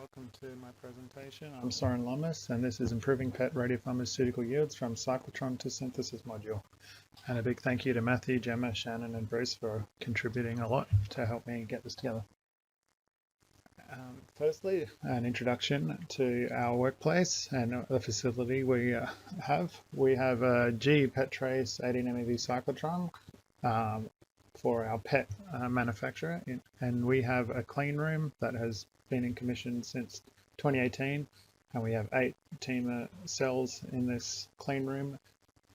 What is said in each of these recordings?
welcome to my presentation. I'm Soren Lummis, and this is Improving Pet Radiopharmaceutical Yields from Cyclotron to Synthesis Module. And a big thank you to Matthew, Gemma, Shannon and Bruce for contributing a lot to help me get this together. Firstly, an introduction to our workplace and the facility we have. We have a GE Pet Trace 18 MeV Cyclotron for our pet manufacturer, and we have a clean room that has been in commission since 2018, and we have 8 Teamer cells in this clean room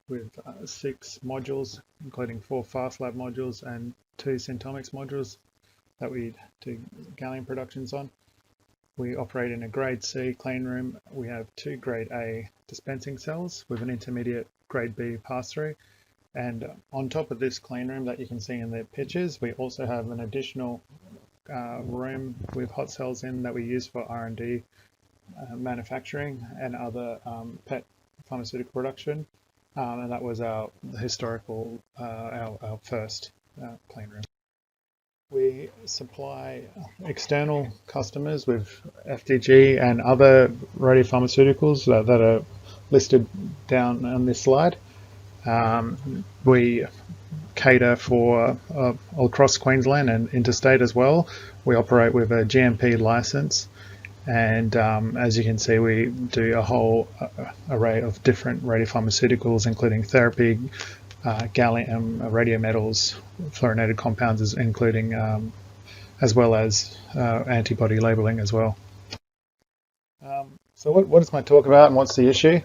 with 6 modules, including 4 fast lab modules and 2 Syntomics modules that we do gallium productions on. We operate in a grade C clean room. We have 2 grade A dispensing cells with an intermediate grade B pass-through. And on top of this clean room that you can see in the pictures, we also have an additional room with hot cells in that we use for R&D manufacturing and other pet pharmaceutical production. And that was our historical, our first clean room. We supply external customers with FDG and other radiopharmaceuticals that are listed down on this slide. We cater for all across Queensland and interstate as well. We operate with a GMP license, and as you can see, we do a whole array of different radiopharmaceuticals, including therapy, gallium, radiometals, fluorinated compounds, including as well as antibody labeling as well. So what is my talk about and what's the issue?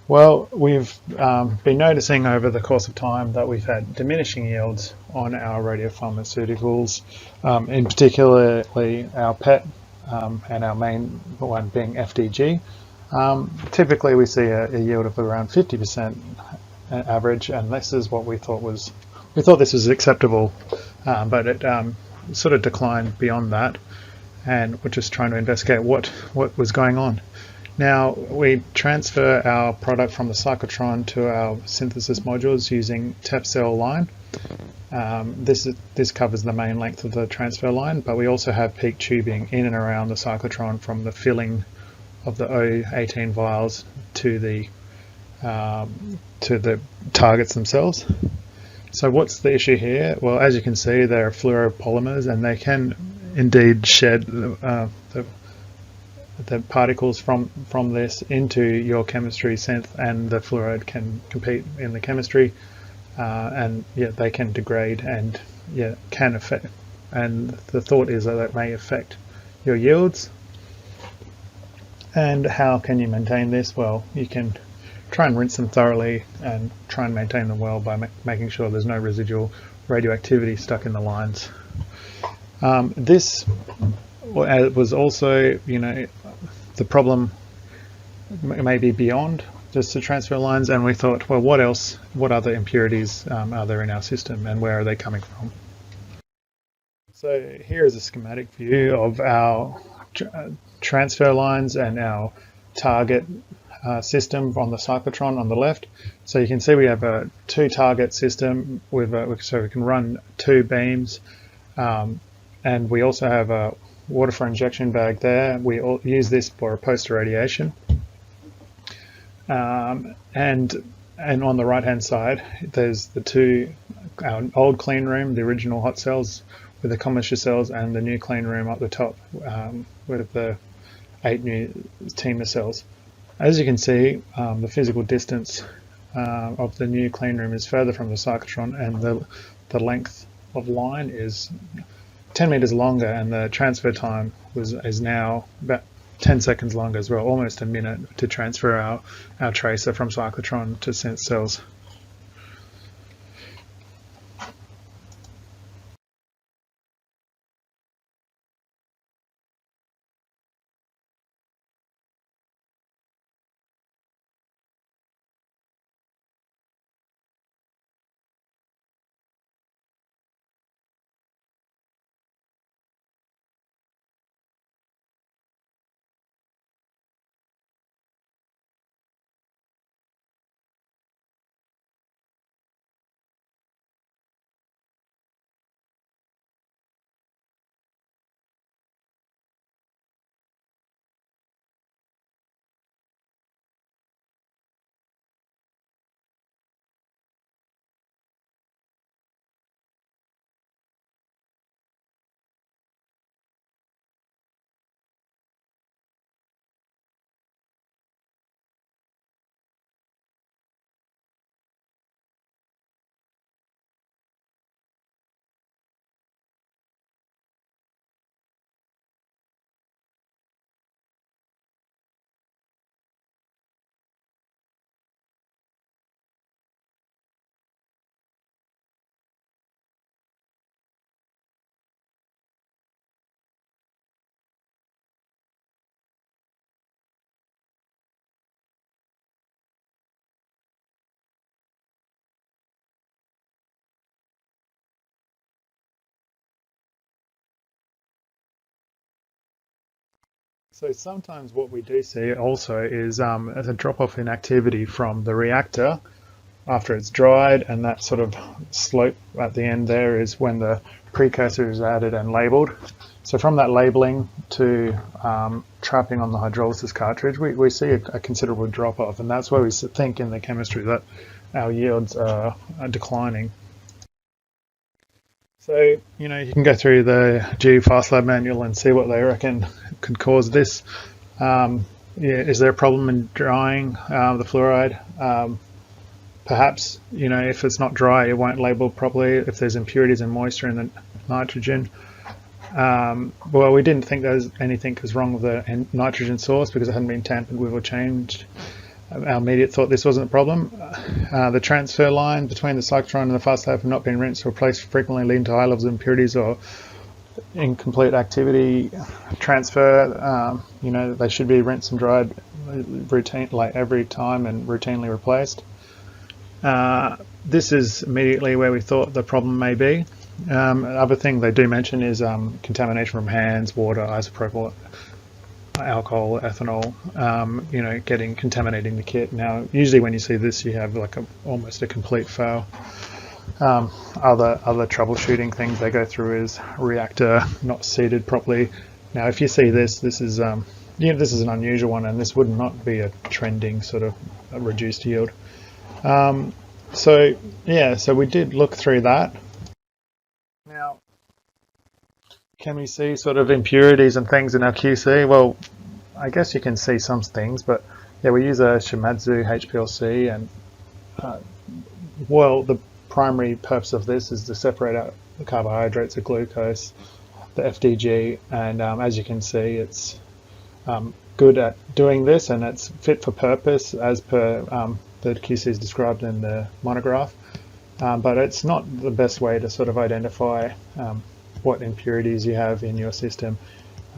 Well, we've been noticing over the course of time that we've had diminishing yields on our radiopharmaceuticals, in particularly our PET and our main one being FDG. Typically we see a yield of around 50% average, and this is what we thought this was acceptable, but it sort of declined beyond that, and we're just trying to investigate what was going on. Now, we transfer our product from the cyclotron to our synthesis modules using TEP cell line. This covers the main length of the transfer line, but we also have peak tubing in and around the cyclotron from the filling of the O18 vials to the targets themselves. So what's the issue here? Well, as you can see, they're fluoropolymers, and they can indeed shed the particles from this into your chemistry synth, and the fluoride can compete in the chemistry, and they can degrade and can affect, and the thought is that may affect your yields. And how can you maintain this? Well, you can try and rinse them thoroughly and try and maintain them well by making sure there's no residual radioactivity stuck in the lines. This was also, the problem may be beyond just the transfer lines, and we thought, well, what other impurities are there in our system, and where are they coming from? So here is a schematic view of our transfer lines and our target system on the cyclotron on the left. So you can see we have a 2-target system so we can run 2 beams, and we also have a water for injection bag there. We use this for post-irradiation. And on the right-hand side, there's our old clean room, the original hot cells with the commissure cells, and the new clean room up the top with the 8 new Teamer cells. As you can see, the physical distance of the new clean room is further from the cyclotron, and the length of line is 10 meters longer, and the transfer time is now about 10 seconds longer as well, almost a minute to transfer our tracer from cyclotron to synth cells. So sometimes what we do see also is a drop-off in activity from the reactor after it's dried, and that sort of slope at the end there is when the precursor is added and labelled. So from that labelling to trapping on the hydrolysis cartridge, we see a considerable drop-off, and that's where we think in the chemistry that our yields are declining. So, you know, you can go through the GE Fast Lab manual and see what they reckon could cause this. Yeah, is there a problem in drying the fluoride? Perhaps, you know, if it's not dry, it won't label properly. If there's impurities and moisture in the nitrogen. Well, we didn't think there was anything was wrong with the nitrogen source because it hadn't been tampered with or changed. Our immediate thought this wasn't a problem. The transfer line between the cyclotron and the fast lab have not been rinsed or replaced frequently, leading to high levels of impurities or incomplete activity transfer. You know, they should be rinsed and dried like every time and routinely replaced. This is immediately where we thought the problem may be. Other thing they do mention is contamination from hands, water, isopropyl alcohol, ethanol, you know, contaminating the kit. Now, usually when you see this, you have like almost a complete fail. Other troubleshooting things they go through is reactor not seated properly. Now, if you see this is yeah, this is an unusual one, and this would not be a trending sort of reduced yield. So yeah, so we did look through that. Now, can we see sort of impurities and things in our QC? Well, I guess you can see some things, but yeah, we use a Shimadzu HPLC, and well, the primary purpose of this is to separate out the carbohydrates, the glucose, the FDG, and as you can see, it's good at doing this, and it's fit for purpose as per the QC is described in the monograph. But it's not the best way to sort of identify what impurities you have in your system.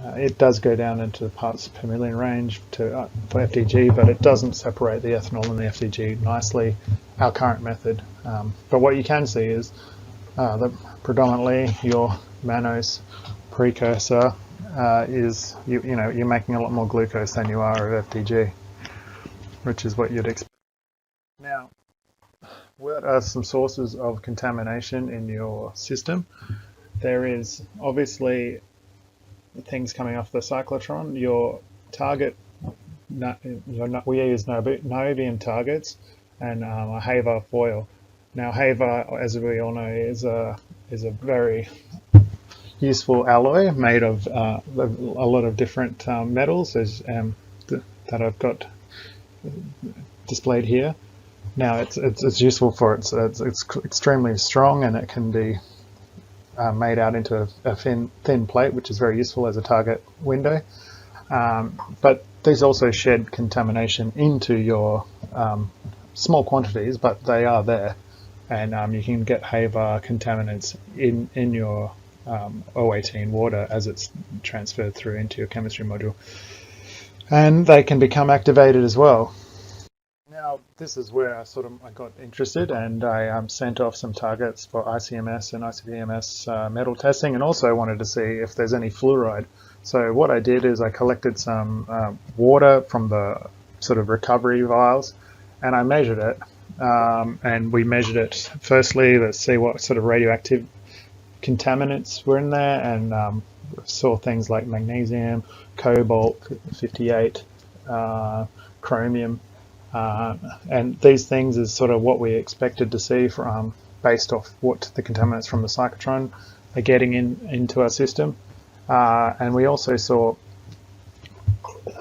It does go down into the parts per million range for FDG, but it doesn't separate the ethanol and the FDG nicely, our current method. But what you can see is that predominantly your mannose precursor is, you know, you're making a lot more glucose than you are of FDG, which is what you'd expect. Now, what are some sources of contamination in your system? There is obviously things coming off the cyclotron. Your target, we use niobium targets and a Haver foil. Now, Haver, as we all know, is a very useful alloy made of a lot of different metals, that I've got displayed here. Now, it's useful for it's extremely strong, and it can be made out into a thin plate, which is very useful as a target window. But these also shed contamination into your small quantities, but they are there, and you can get Haver contaminants in your O18 water as it's transferred through into your chemistry module, and they can become activated as well. Now, this is where I got interested, and I sent off some targets for ICMS and ICP-MS metal testing, and also wanted to see if there's any fluoride. So what I did is I collected some water from the sort of recovery vials, and I measured it. And we measured it firstly to see what sort of radioactive contaminants were in there, and saw things like magnesium, cobalt, 58, chromium. And these things is sort of what we expected to see from based off what the contaminants from the cyclotron are getting into our system. And we also saw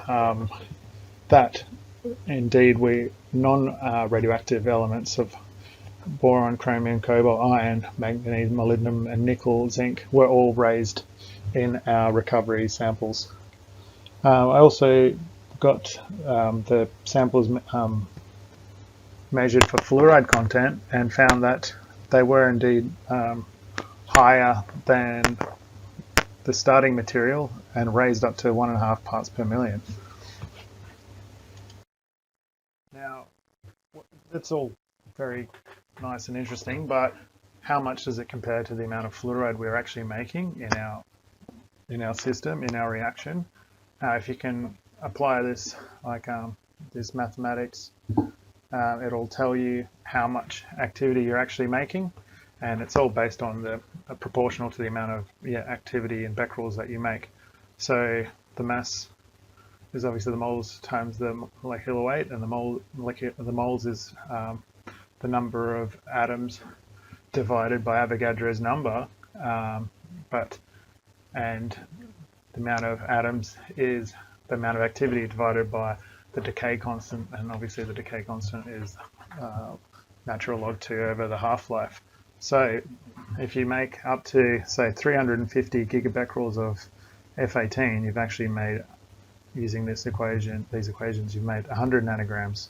that indeed non-radioactive elements of boron, chromium, cobalt, iron, manganese, molybdenum, and nickel, zinc were all raised in our recovery samples. I also got the samples measured for fluoride content and found that they were indeed higher than the starting material and raised up to 1.5 parts per million. Now, that's all very nice and interesting, but how much does it compare to the amount of fluoride we're actually making in our system, in our reaction? if you can apply this, like this mathematics, it'll tell you how much activity you're actually making, and it's all based on the proportional to the amount of activity in becquerels that you make. So the mass is obviously the moles times the molecular weight, and the moles is the number of atoms divided by Avogadro's number, and the amount of atoms is the amount of activity divided by the decay constant, and obviously the decay constant is natural log 2 over the half-life. So if you make up to, say, 350 gigabecquerels of F18, you've actually made, using these equations, you've made 100 nanograms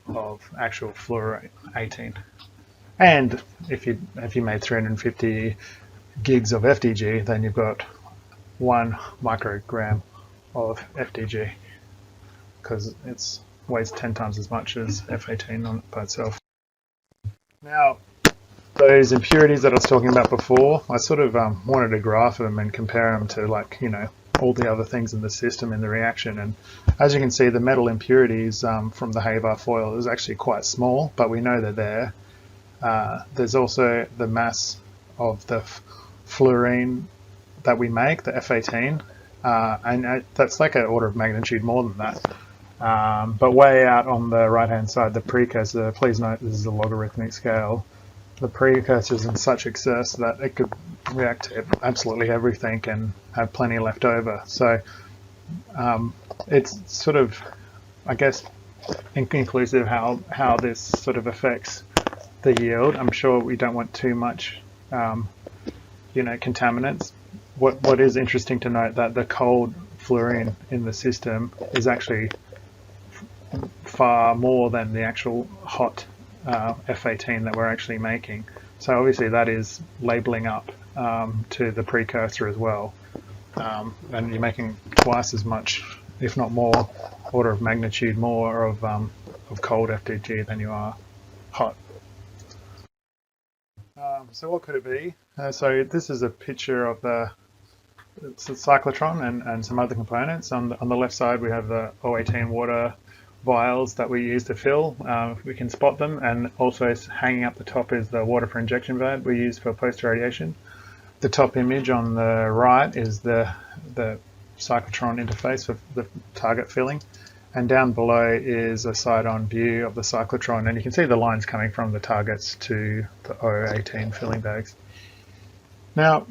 of actual fluorine 18. And if you made 350 gigs of FDG, then you've got 1 microgram of FDG, because it weighs 10 times as much as F18 by itself. Now, those impurities that I was talking about before, I sort of wanted to graph them and compare them to, like, you know, all the other things in the system in the reaction. And as you can see, the metal impurities from the Havar foil is actually quite small, but we know they're there. There's also the mass of the fluorine that we make, the F18, and that's like an order of magnitude more than that. But way out on the right-hand side, the precursor, please note this is a logarithmic scale, the precursor is in such excess that it could react to absolutely everything and have plenty left over. So it's sort of, I guess, inconclusive how this sort of affects the yield. I'm sure we don't want too much, contaminants. What is interesting to note that the cold fluorine in the system is actually far more than the actual hot F18 that we're actually making. So obviously that is labeling up to the precursor as well, and you're making twice as much, if not more, order of magnitude more of cold FDG than you are hot. So what could it be? So this is a picture of it's a cyclotron and some other components. On the left side we have the O18 water vials that we use to fill. We can spot them, and also hanging up the top is the water for injection vat we use for post-irradiation. The top image on the right is the cyclotron interface for the target filling, and down below is a side-on view of the cyclotron, and you can see the lines coming from the targets to the O18 filling bags. Now,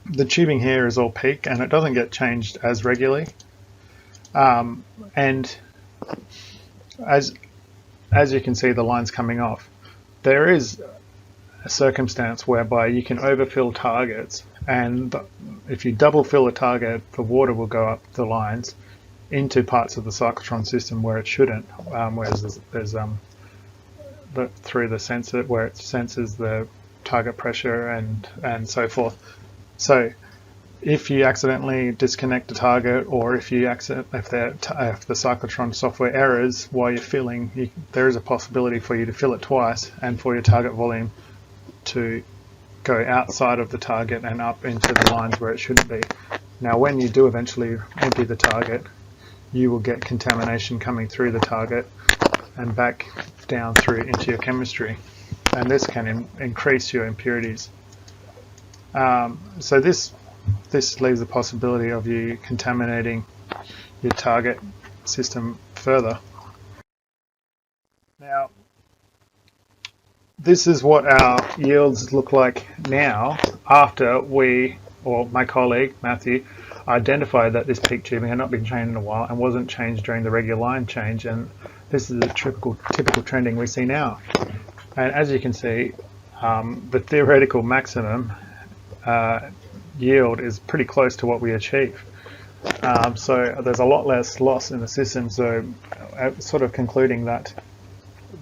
the tubing here is all PEEK, and it doesn't get changed as regularly, and as you can see the lines coming off, there is a circumstance whereby you can overfill targets, and if you double fill a target, the water will go up the lines into parts of the cyclotron system where it shouldn't, whereas there's through the sensor where it senses the target pressure and so forth. So if you accidentally disconnect the target, or if the cyclotron software errors while you're filling, there is a possibility for you to fill it twice and for your target volume to go outside of the target and up into the lines where it shouldn't be. Now, when you do eventually empty the target, you will get contamination coming through the target and back down through into your chemistry, and this can increase your impurities. So this leaves the possibility of you contaminating your target system further. Now, this is what our yields look like now after my colleague Matthew identified that this PEEK tubing had not been changed in a while and wasn't changed during the regular line change, and this is a typical trending we see now. And as you can see, the theoretical maximum yield is pretty close to what we achieve. So there's a lot less loss in the system, so sort of concluding that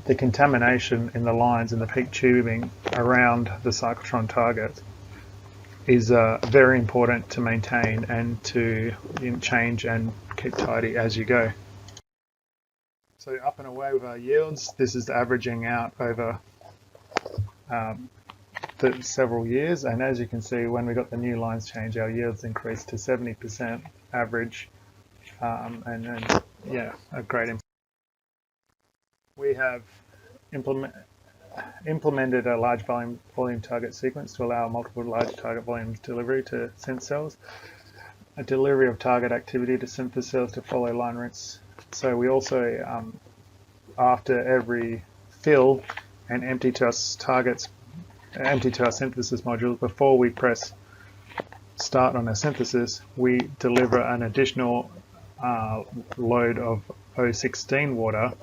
the contamination in the lines in the PEEK tubing around the cyclotron target is very important to maintain and to change and keep tidy as you go. So up and away with our yields, this is averaging out over several years, and as you can see, when we got the new lines change, our yields increased to 70% average and yeah, a great. We have implemented a large volume target sequence to allow multiple large target volume delivery to synth cells, a delivery of target activity to synthesis cells to follow line rinse. So we also, after every fill and empty to our targets, empty to our synthesis module, before we press start on our synthesis, we deliver an additional load of O16 water,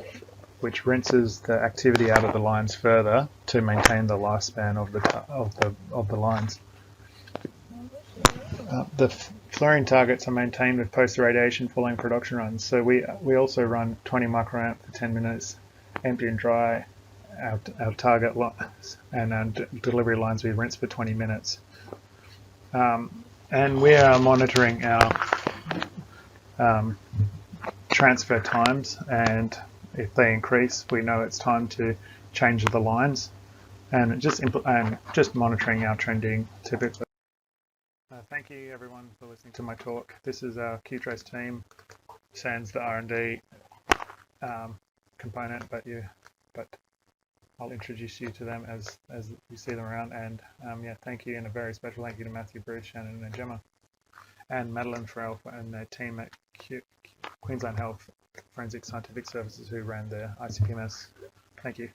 which rinses the activity out of the lines further to maintain the lifespan of the lines. The fluorine targets are maintained with post-irradiation following production runs. So we also run 20 microamp for 10 minutes, empty and dry our target lines, and our delivery lines we rinse for 20 minutes. And we are monitoring our transfer times, and if they increase, we know it's time to change the lines, and just monitoring our trending typically. Thank you everyone for listening to my talk. This is our Qtrace team, sans the R&D component, but I'll introduce you to them as you see them around. And yeah, thank you, and a very special thank you to Matthew, Bruce, Shannon, and Gemma, and Madeline Farrell and their team at Queensland Health Forensic Scientific Services who ran the ICPMS. Thank you.